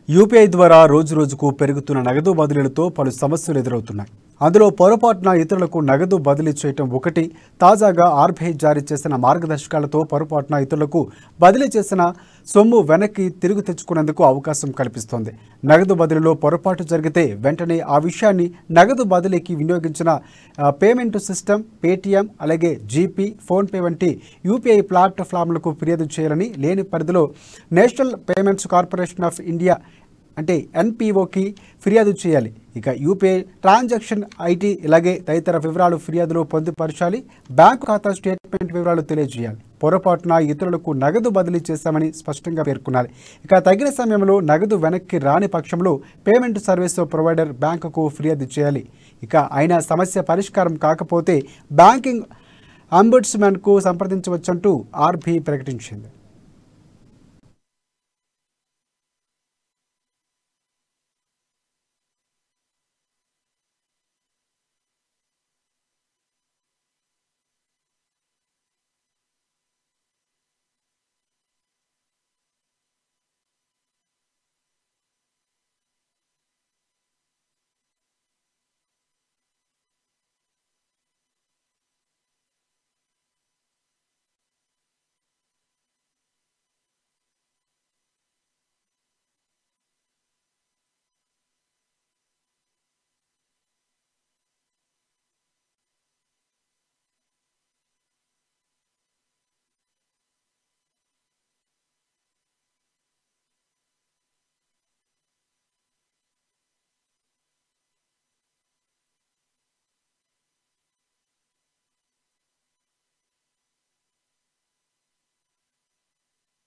UPI ద్వారా రోజురోజుకు పెరుగుతున్న నగదు బదిలీలతో పలు సమస్యలు ఎదురవుతున్నాయి. అందులో పొరపాటున ఇతరులకు నగదు బదిలీ చేయటం ఒకటి. తాజాగా ఆర్బీఐ జారీ చేసిన మార్గదర్శకాలతో పొరపాటున ఇతరులకు బదిలీ చేసిన సొమ్ము వెనక్కి తిరిగి తెచ్చుకునేందుకు అవకాశం కల్పిస్తోంది. నగదు బదిలీలో పొరపాటు జరిగితే వెంటనే ఆ విషయాన్ని నగదు బదిలీకి వినియోగించిన పేమెంట్ సిస్టమ్, పేటీఎం, అలాగే జీపీ, ఫోన్పే వంటి యూపీఐ ప్లాట్ఫామ్లకు ఫిర్యాదు చేయాలని, లేని పరిధిలో national payments corporation of India అంటే ఎన్పీఓకి ఫిర్యాదు చేయాలి. ఇక యూపీఐ ట్రాన్సాక్షన్ ఐటీ ఇలాగే తదితర వివరాలు ఫిర్యాదులో పొందుపరచాలి. బ్యాంకు ఖాతా స్టేట్మెంట్ వివరాలు తెలియజేయాలి. పొరపాటున ఇతరులకు నగదు బదిలీ చేశామని స్పష్టంగా పేర్కొనాలి. ఇక తగిన సమయంలో నగదు వెనక్కి రాని పక్షంలో పేమెంట్ సర్వీస్ ప్రొవైడర్ బ్యాంకుకు ఫిర్యాదు చేయాలి. ఇక అయినా సమస్య పరిష్కారం కాకపోతే బ్యాంకింగ్ అంబుడ్స్మన్కు సంప్రదించవచ్చంటూ ఆర్బీఐ ప్రకటించింది.